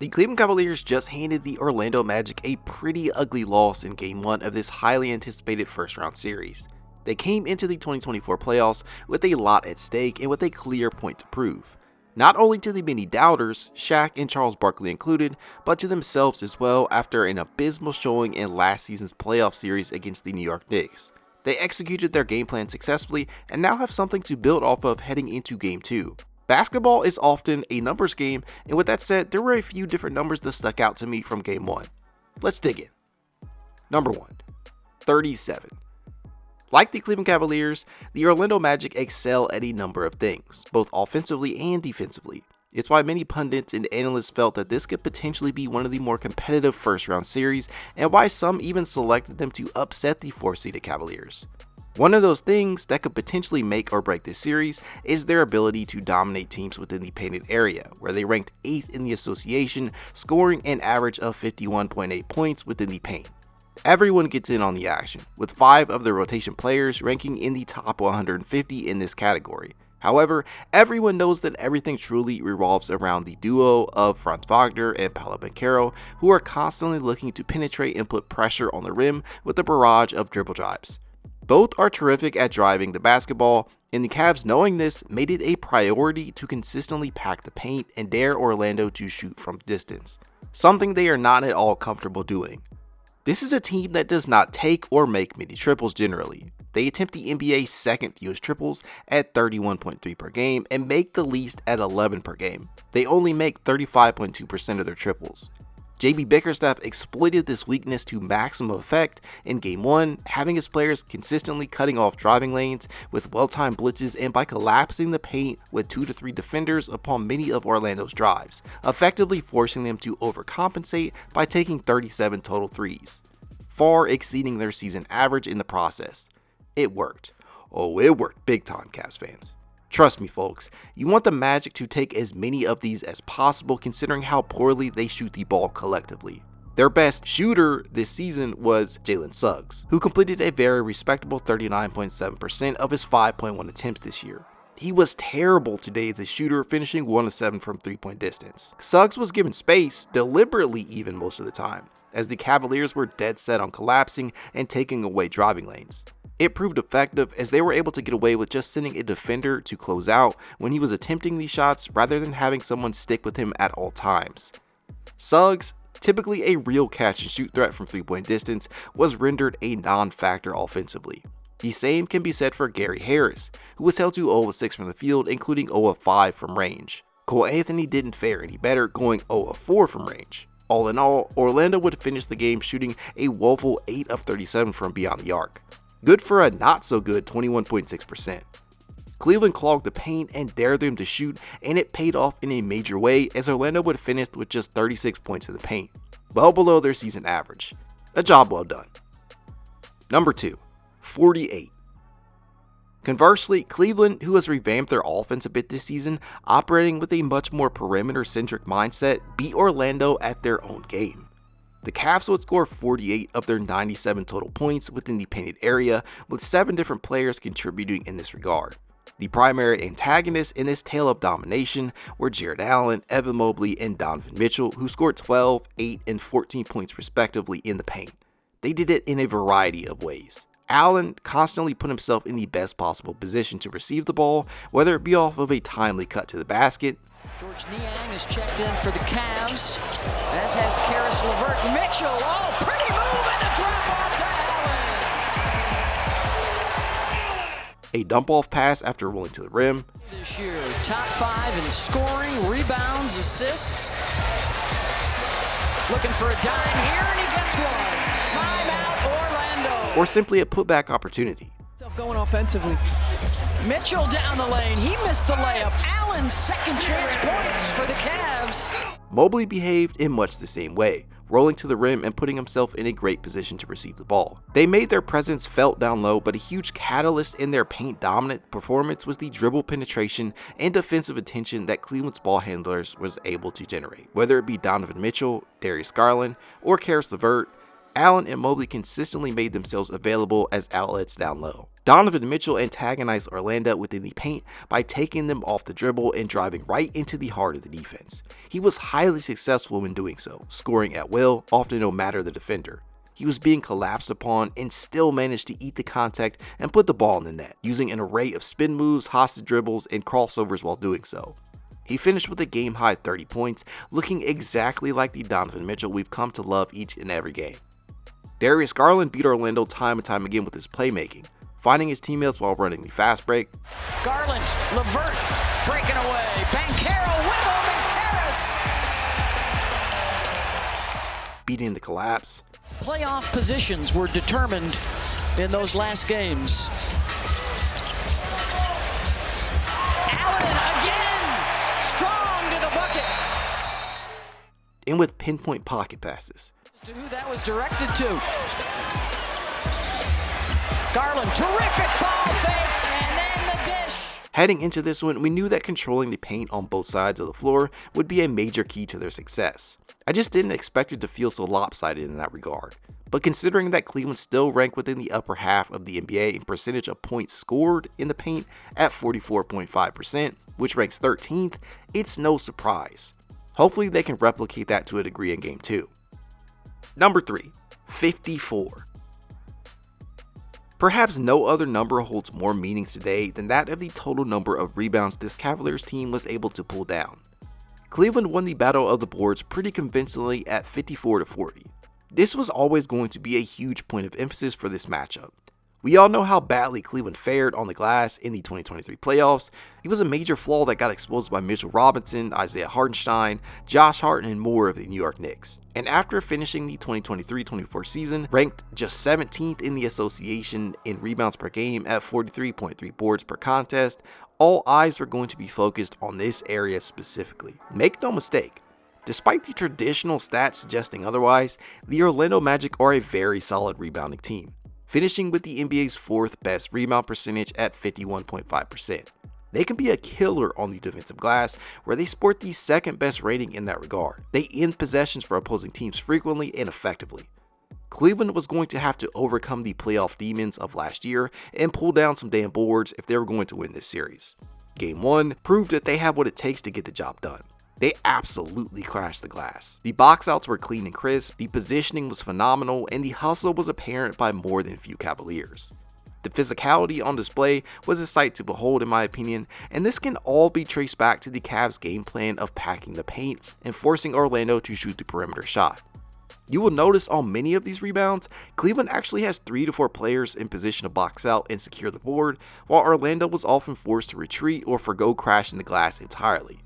The Cleveland Cavaliers just handed the Orlando Magic a pretty ugly loss in Game 1 of this highly anticipated first round series. They came into the 2024 playoffs with a lot at stake and with a clear point to prove. Not only to the many doubters, Shaq and Charles Barkley included, but to themselves as well after an abysmal showing in last season's playoff series against the New York Knicks. They executed their game plan successfully and now have something to build off of heading into Game 2. Basketball is often a numbers game, and with that said, there were a few different numbers that stuck out to me from Game 1. Let's dig in. Number 1, 37. Like the Cleveland Cavaliers, the Orlando Magic excel at a number of things, both offensively and defensively. It's why many pundits and analysts felt that this could potentially be one of the more competitive first-round series, and why some even selected them to upset the 4-seeded Cavaliers. One of those things that could potentially make or break this series is their ability to dominate teams within the painted area, where they ranked 8th in the association, scoring an average of 51.8 points within the paint. Everyone gets in on the action, with 5 of their rotation players ranking in the top 150 in this category. However, everyone knows that everything truly revolves around the duo of Franz Wagner and Paolo Banchero, who are constantly looking to penetrate and put pressure on the rim with a barrage of dribble drives. Both are terrific at driving the basketball, and the Cavs, knowing this, made it a priority to consistently pack the paint and dare Orlando to shoot from distance, something they are not at all comfortable doing. This is a team that does not take or make many triples generally. They attempt the NBA's second fewest triples at 31.3 per game and make the least at 11 per game. They only make 35.2% of their triples. JB Bickerstaff exploited this weakness to maximum effect in Game 1, having his players consistently cutting off driving lanes with well-timed blitzes and by collapsing the paint with 2 to 3 defenders upon many of Orlando's drives, effectively forcing them to overcompensate by taking 37 total threes, far exceeding their season average in the process. It worked. Oh, it worked big time, Cavs fans. Trust me folks, you want the Magic to take as many of these as possible considering how poorly they shoot the ball collectively. Their best shooter this season was Jalen Suggs, who completed a very respectable 39.7% of his 5.1 attempts this year. He was terrible today as a shooter, finishing 1 of 7 from 3-point distance. Suggs was given space, deliberately even most of the time, as the Cavaliers were dead set on collapsing and taking away driving lanes. It proved effective as they were able to get away with just sending a defender to close out when he was attempting these shots rather than having someone stick with him at all times. Suggs, typically a real catch and shoot threat from 3-point distance, was rendered a non-factor offensively. The same can be said for Gary Harris, who was held to 0 of 6 from the field, including 0 of 5 from range. Cole Anthony didn't fare any better, going 0 of 4 from range. All in all, Orlando would finish the game shooting a woeful 8 of 37 from beyond the arc. Good for a not so good 21.6%. Cleveland clogged the paint and dared them to shoot, and it paid off in a major way as Orlando would finish with just 36 points in the paint, well below their season average. A job well done. Number 2, 48. Conversely, Cleveland, who has revamped their offense a bit this season, operating with a much more perimeter-centric mindset, beat Orlando at their own game. The Cavs would score 48 of their 97 total points within the painted area, with 7 different players contributing in this regard. The primary antagonists in this tale of domination were Jarrett Allen, Evan Mobley, and Donovan Mitchell, who scored 12, 8, and 14 points respectively in the paint. They did it in a variety of ways. Allen constantly put himself in the best possible position to receive the ball, whether it be off of a timely cut to the basket. George Niang has checked in for the Cavs, as has Karis LeVert. Mitchell, oh, pretty move and a drop off to Allen. A dump-off pass after rolling to the rim. This year, top 5 in scoring, rebounds, assists. Looking for a dime here, and he gets one. Timeout, Orlando. Or simply a putback opportunity. Going offensively. Mitchell down the lane. He missed the layup. Allen's second chance points for the Cavs. Mobley behaved in much the same way, rolling to the rim and putting himself in a great position to receive the ball. They made their presence felt down low, but a huge catalyst in their paint-dominant performance was the dribble penetration and defensive attention that Cleveland's ball handlers was able to generate. Whether it be Donovan Mitchell, Darius Garland, or Karis LeVert, Allen and Mobley consistently made themselves available as outlets down low. Donovan Mitchell antagonized Orlando within the paint by taking them off the dribble and driving right into the heart of the defense. He was highly successful in doing so, scoring at will, often no matter the defender. He was being collapsed upon and still managed to eat the contact and put the ball in the net, using an array of spin moves, hostage dribbles, and crossovers while doing so. He finished with a game-high 30 points, looking exactly like the Donovan Mitchell we've come to love each and every game. Darius Garland beat Orlando time and time again with his playmaking, finding his teammates while running the fast break. Garland, Levert, breaking away. Banchero with him and Harris. Beating the collapse. Playoff positions were determined in those last games. Allen again, strong to the bucket. And with pinpoint pocket passes. To who that was directed to. Garland, terrific ball fake, and then the dish. Heading into this one, we knew that controlling the paint on both sides of the floor would be a major key to their success. I just didn't expect it to feel so lopsided in that regard. But considering that Cleveland still ranked within the upper half of the NBA in percentage of points scored in the paint at 44.5%, which ranks 13th, it's no surprise. Hopefully they can replicate that to a degree in Game 2. Number 3, 54. Perhaps no other number holds more meaning today than that of the total number of rebounds this Cavaliers team was able to pull down. Cleveland won the battle of the boards pretty convincingly at 54-40. This was always going to be a huge point of emphasis for this matchup. We all know how badly Cleveland fared on the glass in the 2023 playoffs. It was a major flaw that got exposed by Mitchell Robinson, Isaiah Hartenstein, Josh Hart, and more of the New York Knicks. And after finishing the 2023-24 season, ranked just 17th in the association in rebounds per game at 43.3 boards per contest, all eyes were going to be focused on this area specifically. Make no mistake, despite the traditional stats suggesting otherwise, the Orlando Magic are a very solid rebounding team, finishing with the NBA's 4th best rebound percentage at 51.5%. They can be a killer on the defensive glass, where they sport the 2nd best rating in that regard. They end possessions for opposing teams frequently and effectively. Cleveland was going to have to overcome the playoff demons of last year and pull down some damn boards if they were going to win this series. Game 1 proved that they have what it takes to get the job done. They absolutely crashed the glass. The box outs were clean and crisp, the positioning was phenomenal, and the hustle was apparent by more than few Cavaliers. The physicality on display was a sight to behold in my opinion, and this can all be traced back to the Cavs' game plan of packing the paint and forcing Orlando to shoot the perimeter shot. You will notice on many of these rebounds, Cleveland actually has 3 to 4 players in position to box out and secure the board, while Orlando was often forced to retreat or forgo crashing the glass entirely.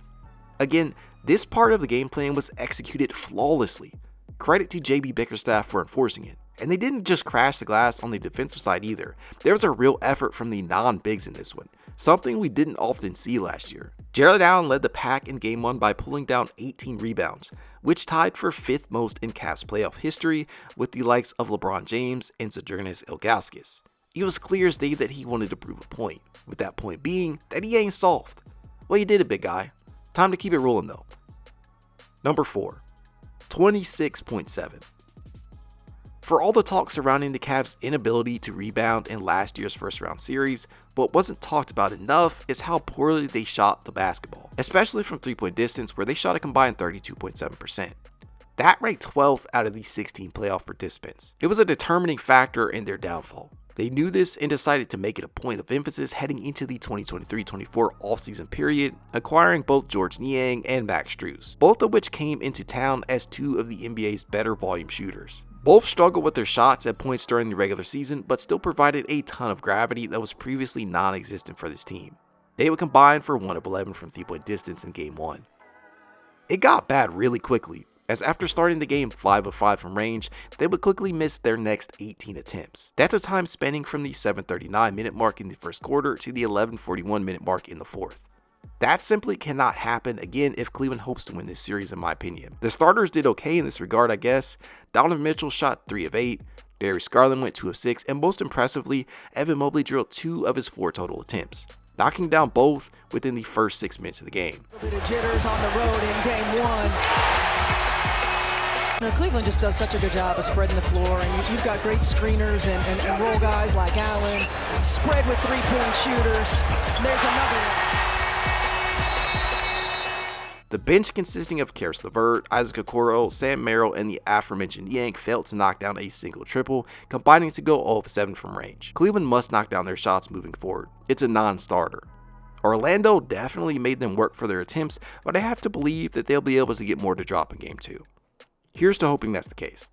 Again, this part of the game plan was executed flawlessly. Credit to JB Bickerstaff for enforcing it. And they didn't just crash the glass on the defensive side either. There was a real effort from the non-bigs in this one, something we didn't often see last year. Jarrett Allen led the pack in Game 1 by pulling down 18 rebounds, which tied for 5th most in Cavs playoff history with the likes of LeBron James and Zydrunas Ilgauskas. It was clear as day that he wanted to prove a point, with that point being that he ain't soft. Well, you did it, big guy. Time to keep it rolling though. Number 4, 26.7. For all the talk surrounding the Cavs' inability to rebound in last year's first round series, what wasn't talked about enough is how poorly they shot the basketball, especially from 3-point distance where they shot a combined 32.7%. That ranked 12th out of the 16 playoff participants. It was a determining factor in their downfall. They knew this and decided to make it a point of emphasis heading into the 2023-24 offseason period, acquiring both Georges Niang and Max Strus, both of which came into town as 2 of the NBA's better volume shooters. Both struggled with their shots at points during the regular season, but still provided a ton of gravity that was previously non-existent for this team. They would combine for 1 of 11 from 3-point distance in Game 1. It got bad really quickly, as after starting the game 5 of 5 from range, they would quickly miss their next 18 attempts. That's a time spanning from the 7:39 minute mark in the first quarter to the 11:41 minute mark in the fourth. That simply cannot happen again if Cleveland hopes to win this series, in my opinion. The starters did okay in this regard, I guess. Donovan Mitchell shot 3 of 8, Darius Garland went 2 of 6, and most impressively, Evan Mobley drilled 2 of his 4 total attempts, knocking down both within the first 6 minutes of the game. A bit of jitters on the road in Game 1. No, Cleveland just does such a good job of spreading the floor, and you've got great screeners and roll guys like Allen, spread with three-point shooters. There's another one. The bench consisting of Caris LeVert, Isaac Okoro, Sam Merrill, and the aforementioned Yank failed to knock down a single triple, combining to go 0 of 7 from range. Cleveland must knock down their shots moving forward. It's a non-starter. Orlando definitely made them work for their attempts, but I have to believe that they'll be able to get more to drop in Game 2. Here's to hoping that's the case.